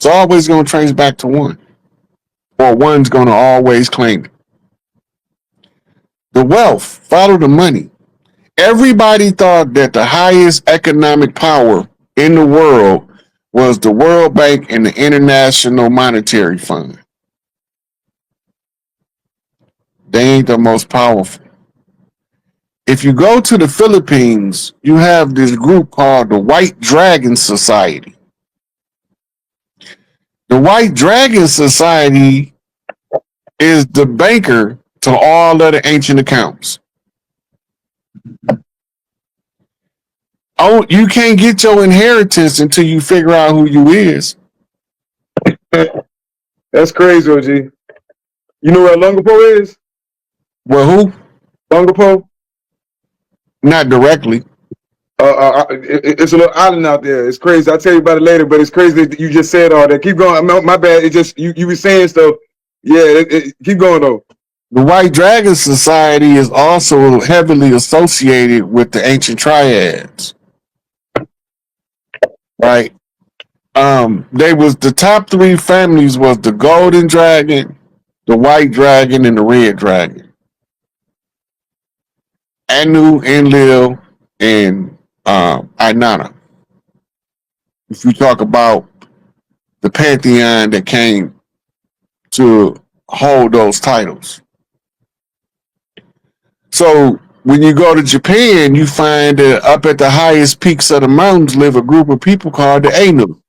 It's always going to trace back to one, or one's going to always claim it. The wealth, follow the money. Everybody thought that the highest economic power in the world was the World Bank and the International Monetary Fund. They ain't the most powerful. If you go to the Philippines, you have this group called the White Dragon Society. The White Dragon Society is the banker to all of the ancient accounts. Oh, you can't get your inheritance until you figure out who you is. That's crazy, OG. You know where Lungapo is? Well, who? Lungapo? Not directly. It's a little island out there. It's crazy. I'll tell you about it later, but it's crazy that you just said all that. Keep going. My bad. It just you were saying stuff. Yeah, keep going though. The White Dragon Society is also heavily associated with the ancient triads. Right? They was the top three families was the Golden Dragon, the White Dragon, and the Red Dragon. Anu, Enlil, and Inanna. If you talk about the pantheon that came to hold those titles. So when you go to Japan, you find that up at the highest peaks of the mountains live a group of people called the Anu,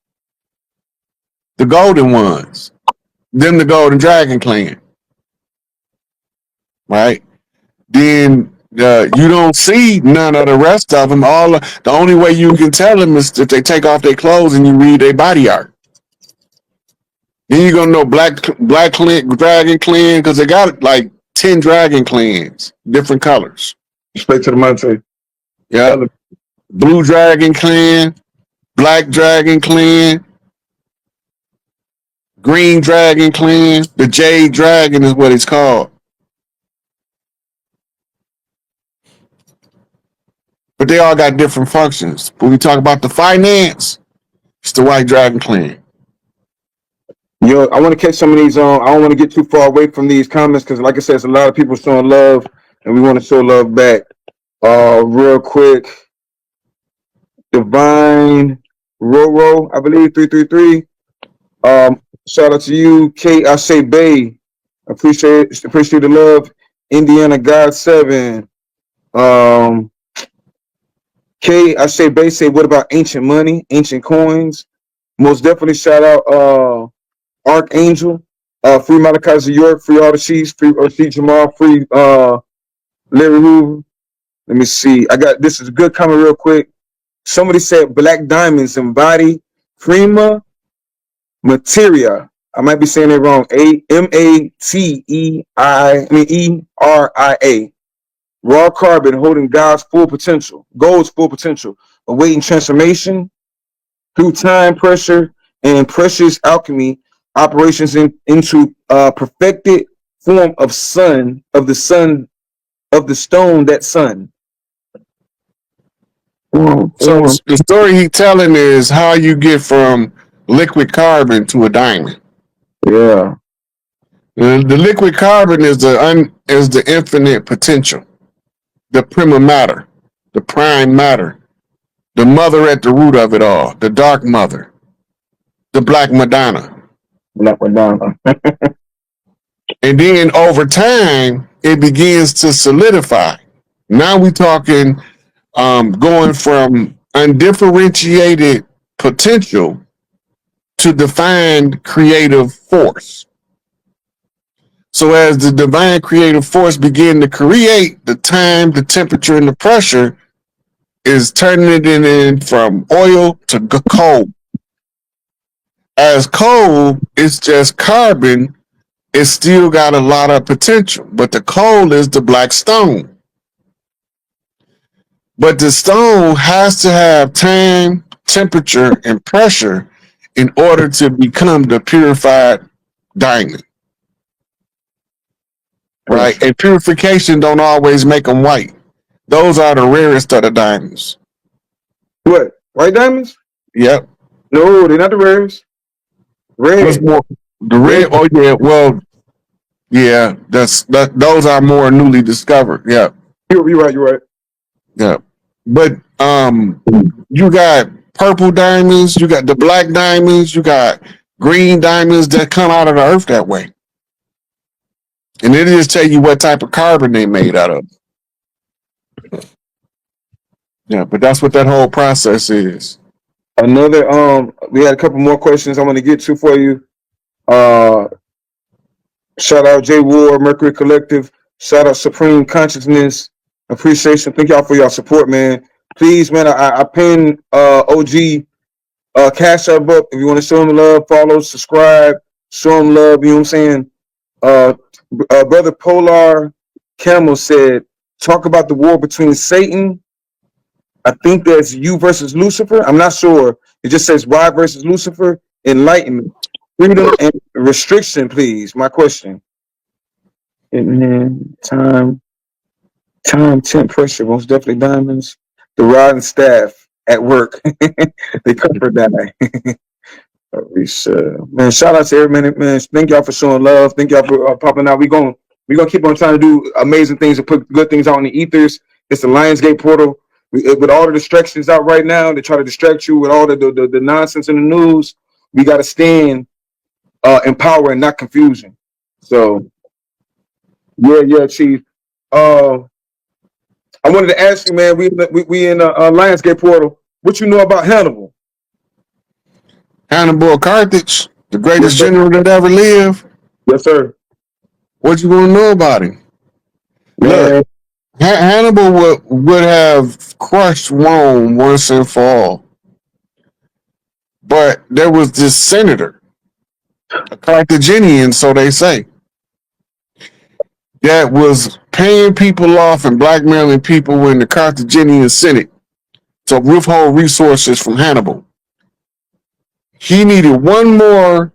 the golden ones, them the Golden Dragon clan, right? Then you don't see none of the rest of them. The only way you can tell them is if they take off their clothes and you read their body art. Then you're gonna know Black Dragon Clan because they got like 10 dragon clans, different colors. Straight to the mountain. Yeah. Blue Dragon Clan, Black Dragon Clan, Green Dragon Clan. The Jade Dragon is what it's called. But they all got different functions. When we talk about the finance, it's the White Dragon Clan. Yo, I want to catch some of these. I don't want to get too far away from these comments because, like I said, there's a lot of people showing love, and we want to show love back. Real quick, Divine Roro, I believe 333. Shout out to you, K. I say Bay. Appreciate the love. Indiana God 7. K. I say Bay. Say what about ancient money, ancient coins? Most definitely shout out Archangel, free Malachi York, free all the Chiefs, free Steve Jamal, free Larry Hoover. Let me see. This is a good comment real quick. Somebody said black diamonds embody prima materia. I might be saying it wrong. ERIA. Raw carbon holding God's full potential, gold's full potential, awaiting transformation through time, pressure, and precious alchemy operations into perfected form of the stone that sun. So the story he's telling is how you get from liquid carbon to a diamond. Yeah. The liquid carbon is the infinite potential, the prima matter, the prime matter, the mother at the root of it all, the dark mother, the Black Madonna. Black Madonna. And then over time, it begins to solidify. Now we're talking going from undifferentiated potential to defined creative force. So as the divine creative force begin to create, the time, the temperature, and the pressure is turning it in from oil to coal. As coal, it's just carbon. It's still got a lot of potential, but the coal is the black stone. But the stone has to have time, temperature, and pressure in order to become the purified diamond. Right? And purification don't always make them white. Those are the rarest of the diamonds. What? White diamonds? Yep. No, they're not the rarest. What's Red. more, the red? Oh yeah, well, yeah, that. Those are more newly discovered. Yeah, You're right. You're right. yeah. But you got purple diamonds, you got the black diamonds, you got green diamonds that come out of the earth that way, and it just tell you what type of carbon they made out of. Yeah, but that's what that whole process is. Another we had a couple more questions I want to get to for you. Uh, Shout out J War, Mercury Collective. Shout out Supreme Consciousness. Appreciation. Thank y'all for y'all support, man. Please, man, I pinned OG Cash App up. If you want to show him love, follow, subscribe, show him love. You know what I'm saying? Uh, Brother Polar Camel said, talk about the war between Satan. I think that's you versus Lucifer. I'm not sure. It just says Y versus Lucifer. Enlightenment, freedom, and restriction, please. My question. Time, temp, pressure, most definitely diamonds. The rod and staff at work. They comfort that. Man, shout out to every minute, man. Thank y'all for showing love. Thank y'all for popping out. We gonna keep on trying to do amazing things and put good things out in the ethers. It's the Lionsgate portal. With all the distractions out right now, they try to distract you with all the nonsense in the news. We got to stand in power and not confusion. So, yeah, Chief. I wanted to ask you, man. We in the Lionsgate portal. What you know about Hannibal? Hannibal Carthage, the greatest Yes, general that ever lived. Yes, sir. What you want to know about him? Man. Look, Hannibal would have crushed Rome once and for all. But there was this senator, a Carthaginian, so they say, that was paying people off and blackmailing people in the Carthaginian Senate to withhold resources from Hannibal. He needed one more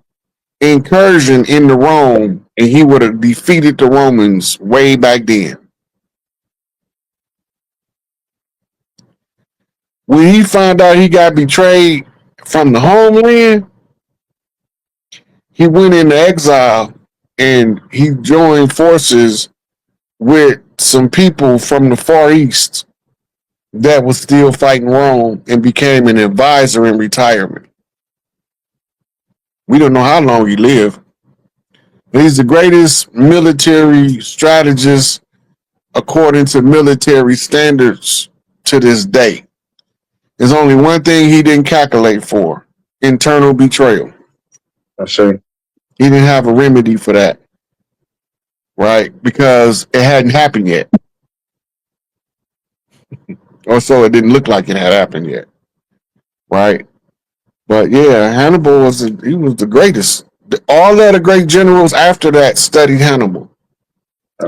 incursion into Rome, and he would have defeated the Romans way back then. When he found out he got betrayed from the homeland, he went into exile and he joined forces with some people from the Far East that was still fighting Rome and became an advisor in retirement. We don't know how long he lived. He's the greatest military strategist according to military standards to this day. There's only one thing he didn't calculate for: internal betrayal. I see. He didn't have a remedy for that, right? Because it hadn't happened yet. Or so it didn't look like it had happened yet, right? But yeah, Hannibal was the greatest. All of the great generals after that studied Hannibal.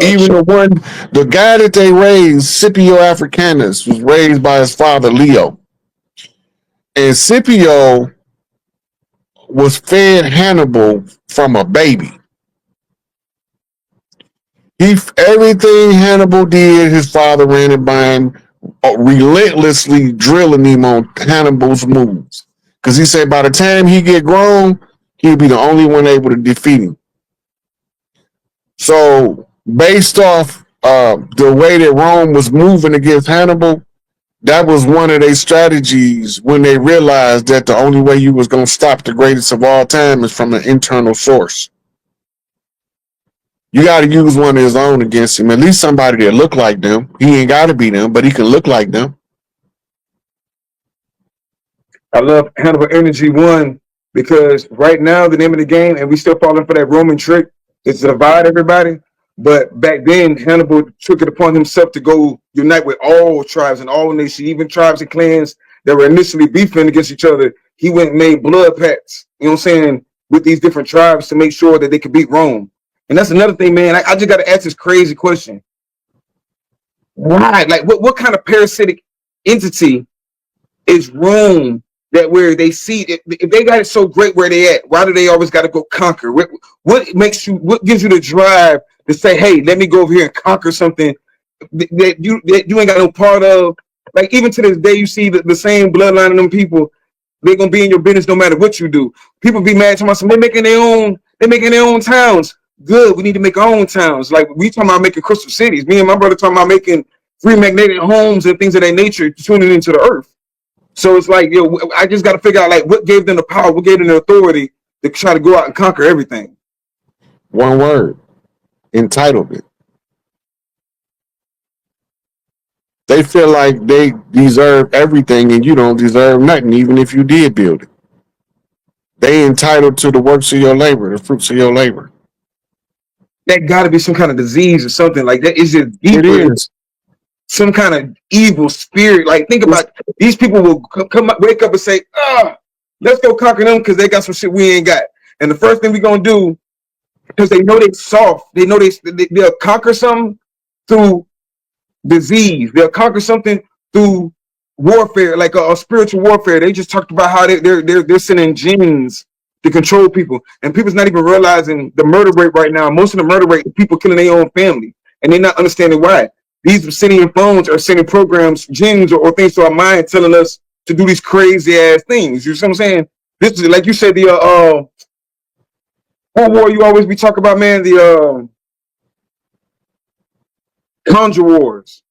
Even the guy that they raised, Scipio Africanus, was raised by his father Leo, and Scipio was fed Hannibal from a baby. Everything Hannibal did, his father ran it by him, relentlessly drilling him on Hannibal's moves. Because he said by the time he get grown, he'll be the only one able to defeat him. So based off the way that Rome was moving against Hannibal, that was one of their strategies when they realized that the only way you was going to stop the greatest of all time is from an internal source. You got to use one of his own against him, at least somebody that look like them. He ain't got to be them, but he can look like them. I love Hannibal Energy 1 because right now the name of the game, and we still falling for that Roman trick, is to divide everybody. But back then, Hannibal took it upon himself to go unite with all tribes and all nations, even tribes and clans that were initially beefing against each other. He went and made blood pacts, you know what I'm saying, with these different tribes to make sure that they could beat Rome. And that's another thing, man. I just got to ask this crazy question. Why? Like, what kind of parasitic entity is Rome that where they see it, if they got it so great where they at, why do they always got to go conquer? What gives you the drive to say, hey, let me go over here and conquer something that you ain't got no part of? Like, even to this day, you see the same bloodline of them people. They're gonna be in your business no matter what you do. People be mad to myself. They're making their own towns. Good. We need to make our own towns. Like we talking about making crystal cities. Me and my brother talking about making free magnetic homes and things of that nature, tuning into the earth. So it's like, yo, I just got to figure out like what gave them the power, what gave them the authority to try to go out and conquer everything. One word: entitlement. They feel like they deserve everything and you don't deserve nothing, even if you did build it. They entitled to the works of your labor, the fruits of your labor. That got to be some kind of disease or something like that. Is it deeper? It is. Some kind of evil spirit. Like think about these people will come up, wake up and say, let's go conquer them because they got some shit we ain't got. And the first thing we gonna do, because they know they soft, they know they'll conquer something through disease. They'll conquer something through warfare, like a spiritual warfare. They just talked about how they're sending jinns to control people, and people's not even realizing the murder rate right now. Most of the murder rate, people killing their own family, and they're not understanding why. These obsidian phones are sending programs, jinns, or things to our mind, telling us to do these crazy ass things. You see what I'm saying? This is like you said, the what war you always be talking about, man? The conjure wars.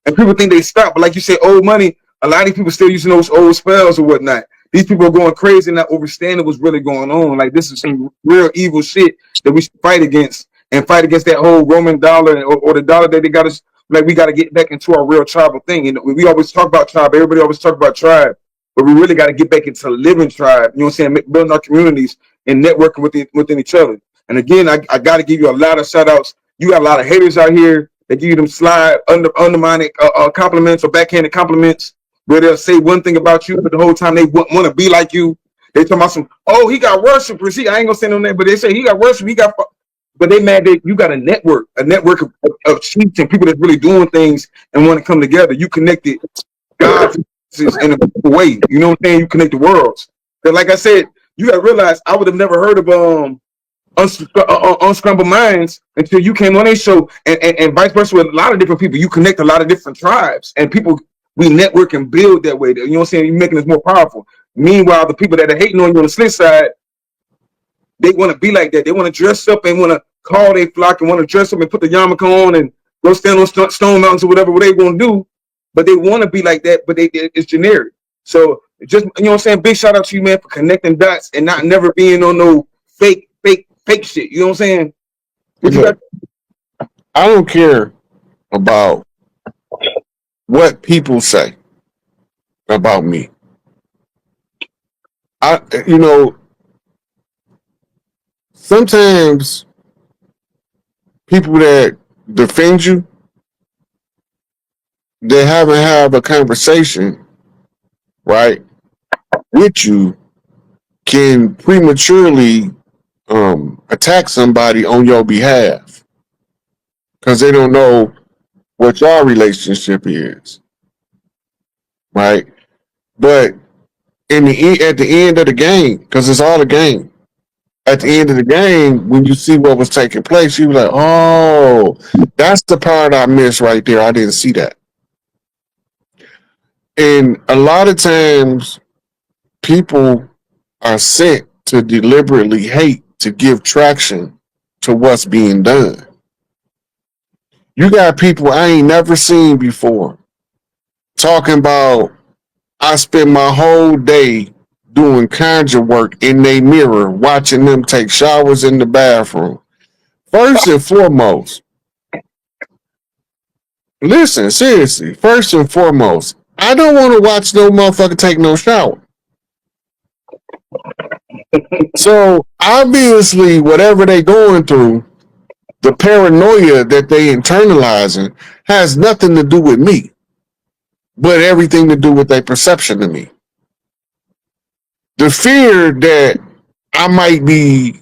And people think they stop, but like you say, old money, a lot of these people still using those old spells or whatnot. These people are going crazy and not understanding what's really going on. Like this is some real evil shit that we should fight against, and fight against that whole Roman dollar or the dollar that they got us. Like we got to get back into our real tribal thing. And we always talk about tribe. Everybody always talk about tribe, but we really got to get back into living tribe. You know what I'm saying? Building our communities and networking within each other. And again, I got to give you a lot of shout outs. You got a lot of haters out here. They give you them slide undermining compliments or backhanded compliments where they'll say one thing about you, but the whole time they want to be like you. They talk about some, oh, he got worshipers. I ain't gonna say no name, but they say he got worship. But they mad that you got a network of chiefs and people that's really doing things and want to come together. You connected God in a way. You know what I'm saying? You connect the worlds. But like I said, you got to realize I would have never heard of Unscrambled Minds until you came on a show, and vice versa with a lot of different people. You connect a lot of different tribes and people. We network and build that way. You know what I'm saying? You're making us more powerful. Meanwhile, the people that are hating on you on the slit side, they want to be like that. They want to dress up and want to call their flock and want to dress up and put the yarmulke on and go stand on stone mountains or whatever they want to do. But they want to be like that, but it's generic. So just, you know what I'm saying? Big shout out to you, man, for connecting dots and not never being on no fake shit. You know what I'm saying? Look, I don't care about what people say about me. Sometimes people that defend you, they haven't had a conversation, right, with you, can prematurely attack somebody on your behalf because they don't know what your relationship is, right? But at the end of the game, because it's all a game. At the end of the game, when you see what was taking place, you were like, "Oh, that's the part I missed right there. I didn't see that." And a lot of times, people are sent to deliberately hate to give traction to what's being done. You got people I ain't never seen before talking about, I spend my whole day doing conjure work in their mirror, watching them take showers in the bathroom. First and foremost, listen, seriously, first and foremost, I don't want to watch no motherfucker take no shower. So obviously, whatever they going through, the paranoia that they internalizing has nothing to do with me, but everything to do with their perception of me. The fear that I might be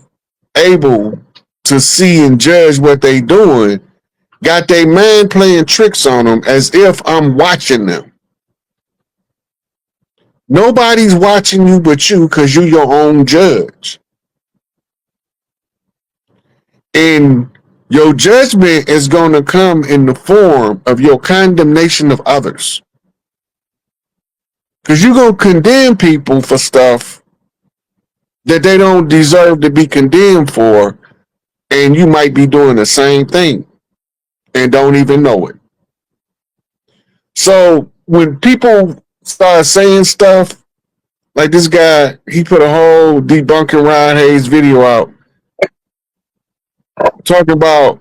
able to see and judge what they doing got their mind playing tricks on them as if I'm watching them. Nobody's watching you but you because you're your own judge. And your judgment is going to come in the form of your condemnation of others. Because you're going to condemn people for stuff that they don't deserve to be condemned for, and you might be doing the same thing and don't even know it. So when people start saying stuff like this guy, he put a whole debunking Ryan Hayes video out talking about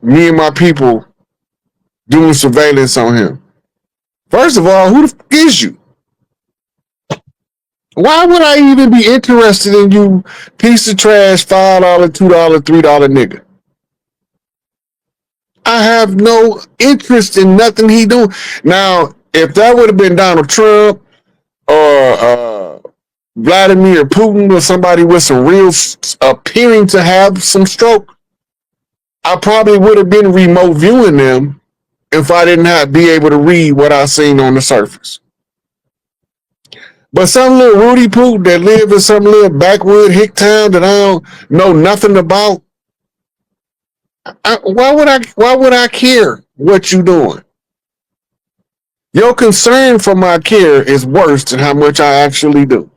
me and my people doing surveillance on him. First of all, who the f is you? Why would I even be interested in you, piece of trash, $5, $2, $3 nigga? I have no interest in nothing he do. Now, if that would have been Donald Trump or Vladimir Putin or somebody with some real appearing to have some stroke, I probably would have been remote viewing them if I didn't have be able to read what I seen on the surface. But some little Rudy Poot that live in some little backwood hick town that I don't know nothing about, why would I care what you doing? Your concern for my care is worse than how much I actually do.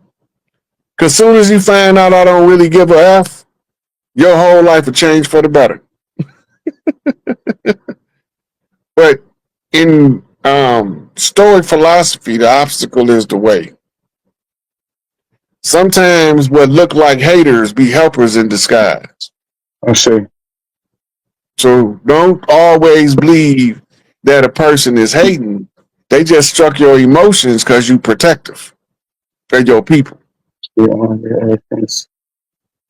Because soon as you find out I don't really give a F, your whole life will change for the better. But in Stoic philosophy, the obstacle is the way. Sometimes what look like haters be helpers in disguise. I see. So don't always believe that a person is hating. They just struck your emotions because you protective for your people. Get on the elephants.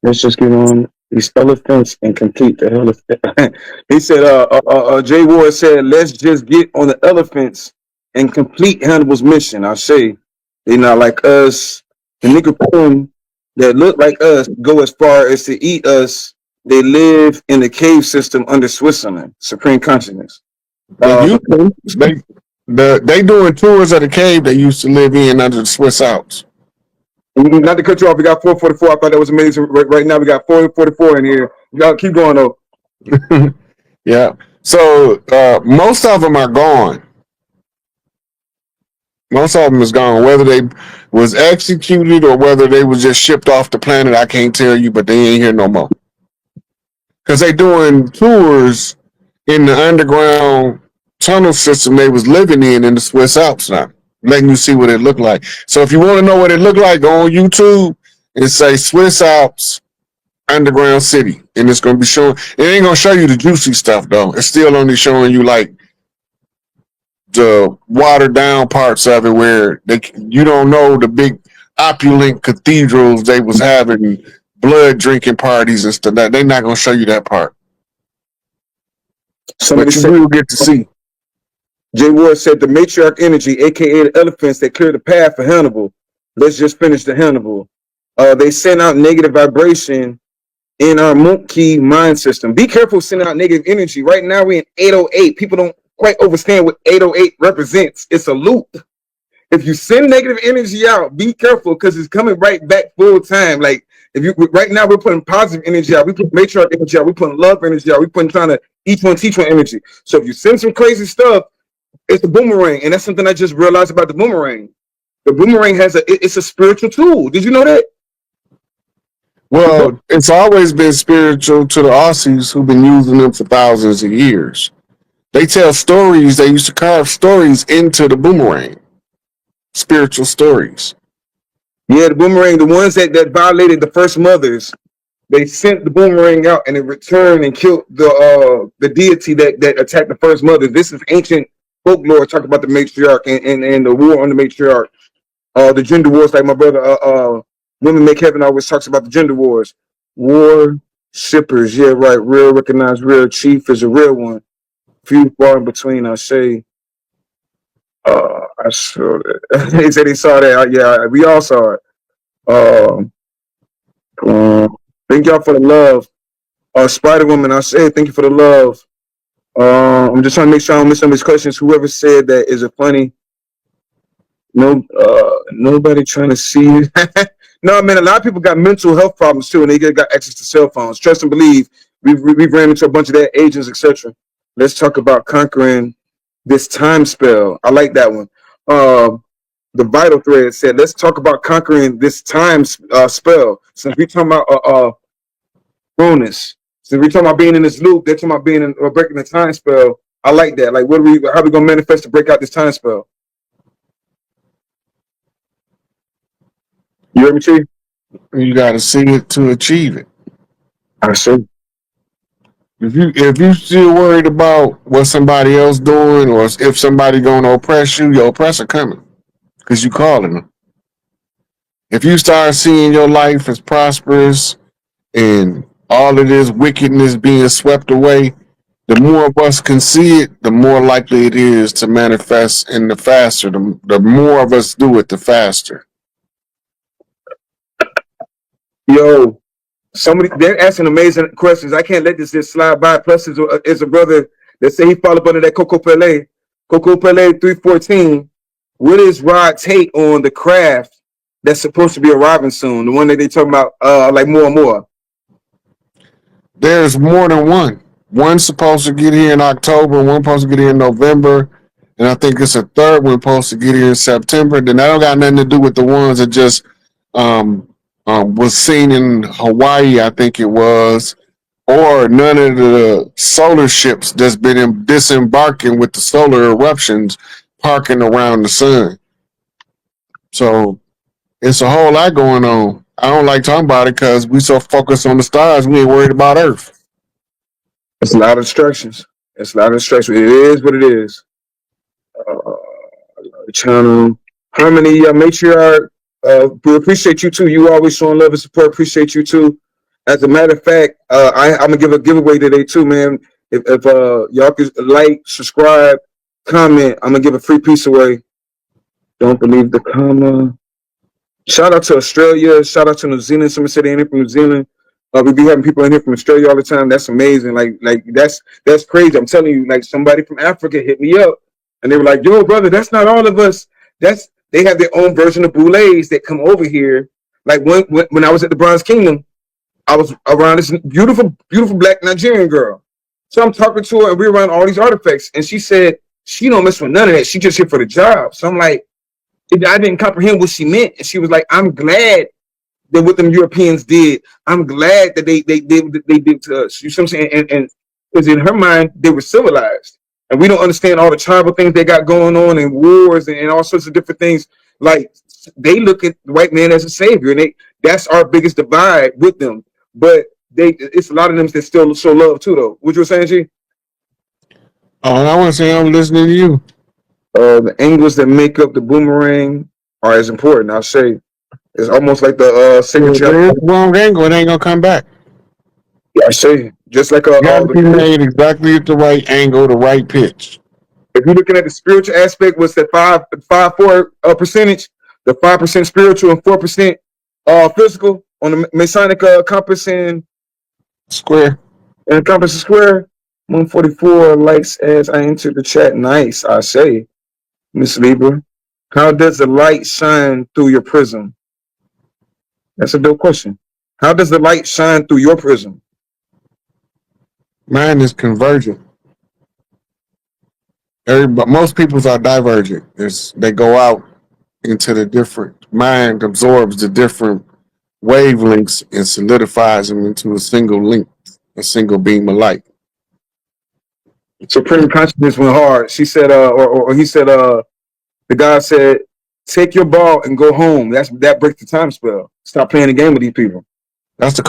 Let's just get on these elephants and complete the elephant. He said, Jay Ward said, let's just get on the elephants and complete Hannibal's mission. I say, they not like us. The nigga that look like us go as far as to eat us. They live in the cave system under Switzerland. Supreme consciousness. They doing tours of the cave they used to live in under the Swiss Alps. Not to cut you off, we got 444. I thought that was amazing. Right now, we got 444 in here. Y'all keep going though. Yeah. So most of them are gone. Most of them is gone. Whether they was executed or whether they was just shipped off the planet, I can't tell you. But they ain't here no more. Because they doing tours in the underground tunnel system they was living in the Swiss Alps now, letting you see what it looked like. So if you want to know what it looked like, go on YouTube and say Swiss Alps underground city, and it's going to be showing. It ain't going to show you the juicy stuff though. It's still only showing you like the watered down parts of it where you don't know the big opulent cathedrals they was having blood drinking parties and stuff. They're not going to show you that part. Somebody but you will get to see. Jay Ward said the matriarch energy, aka the elephants that clear the path for Hannibal. Let's just finish the Hannibal. They send out negative vibration in our monkey mind system. Be careful sending out negative energy. Right now we're in 808. People don't quite understand what 808 represents. It's a loop. If you send negative energy out, be careful because it's coming right back full time. Like if you right now we're putting positive energy out, we put matriarch energy out, we putting love energy out, we putting trying to each one teach one energy. So if you send some crazy stuff, it's the boomerang, and that's something I just realized about the boomerang. The boomerang it's a spiritual tool. Did you know that? Well, it's always been spiritual to the Aussies who've been using them for thousands of years. They tell stories. They used to carve stories into the boomerang. Spiritual stories. Yeah, the boomerang, the ones that violated the first mothers, they sent the boomerang out and it returned and killed the deity that attacked the first mother. This is ancient folklore talking about the matriarch and the war on the matriarch. The gender wars, like my brother Women Make Heaven always talks about the gender wars. War shippers, yeah, right. Real recognized real chief is a real one. Few far in between, I say. I saw that. They said they saw that. Yeah, we all saw it. Thank y'all for the love. Spider Woman, I say thank you for the love. I'm just trying to make sure I don't miss some of these questions. Whoever said that, is it funny? No, nobody trying to see you. No, man, a lot of people got mental health problems too, and they got access to cell phones. Trust and believe. We've ran into a bunch of that agents, etc. Let's talk about conquering this time spell. I like that one. the vital thread said, let's talk about conquering this time spell. Since we talking about bonus, since we talking about being in this loop, they're talking about being in, breaking the time spell. I like that. Like, how are we gonna manifest to break out this time spell? You hear me, Chief? You got to see it to achieve it. I see. If you still worried about what somebody else doing, or if somebody gonna oppress you, your oppressor coming, because you calling them. If you start seeing your life as prosperous and all of this wickedness being swept away, the more of us can see it, the more likely it is to manifest, and the faster. The more of us do it, the faster. Yo, they're asking amazing questions. I can't let this just slide by. Plus, is a brother that say he fall up under that Coco Pele 314. What is Rod take on the craft that's supposed to be arriving soon? The one that they talking about, like more and more. There's more than one. One's supposed to get here in October, one supposed to get here in November, and I think it's a third one supposed to get here in September. Then that don't got nothing to do with the ones that just was seen in Hawaii, I think it was, or none of the solar ships that's been disembarking with the solar eruptions parking around the sun. So it's a whole lot going on. I don't like talking about it because we so focused on the stars, we ain't worried about Earth. It's a lot of distractions. It's a lot of distractions. It is what it is. Channel Harmony, matriarch. We appreciate you too. You always showing love and support. Appreciate you too. As a matter of fact, I'm gonna give a giveaway today too, man. If y'all could like, subscribe, comment, I'm gonna give a free piece away. Don't believe the comma. Shout out to Australia. Shout out to New Zealand. Someone said they're in here from New Zealand. We be having people in here from Australia all the time. That's amazing. Like that's crazy. I'm telling you, like somebody from Africa hit me up and they were like, yo, brother, that's not all of us. They have their own version of boulets that come over here. Like when I was at the Bronze Kingdom, I was around this beautiful, beautiful black Nigerian girl. So I'm talking to her and we're around all these artifacts. And she said, she don't mess with none of that. She just here for the job. So I'm like, I didn't comprehend what she meant. And she was like, I'm glad that what them Europeans did. I'm glad that they did to us. You see what I'm saying? And because in her mind, they were civilized. And we don't understand all the tribal things they got going on and wars and all sorts of different things. Like they look at the white man as a savior, and that's our biggest divide with them. But it's a lot of them that still show love too, though. What you were saying, G? Oh, I want to say I'm listening to you. The angles that make up the boomerang are as important. I'll say it's almost like the signature. If it's wrong angle, it ain't gonna come back. Yeah, I say just like You gotta be made exactly at the right angle, the right pitch. if you're looking at the spiritual aspect, what's that 4 percentage? The 5% spiritual and 4% physical on the Masonic compass and Square. And compass square. 144 likes as I enter the chat. Nice, I say, Miss Libra. How does the light shine through your prism? That's a dope question. How does the light shine through your prism? Mine is convergent. Most people's are divergent. They go out into the different. Mind absorbs the different wavelengths and solidifies them into a single link, a single beam of light. Supreme consciousness went hard. She said, or he said, the guy said, take your ball and go home. That breaks the time spell. Stop playing the game with these people. That's the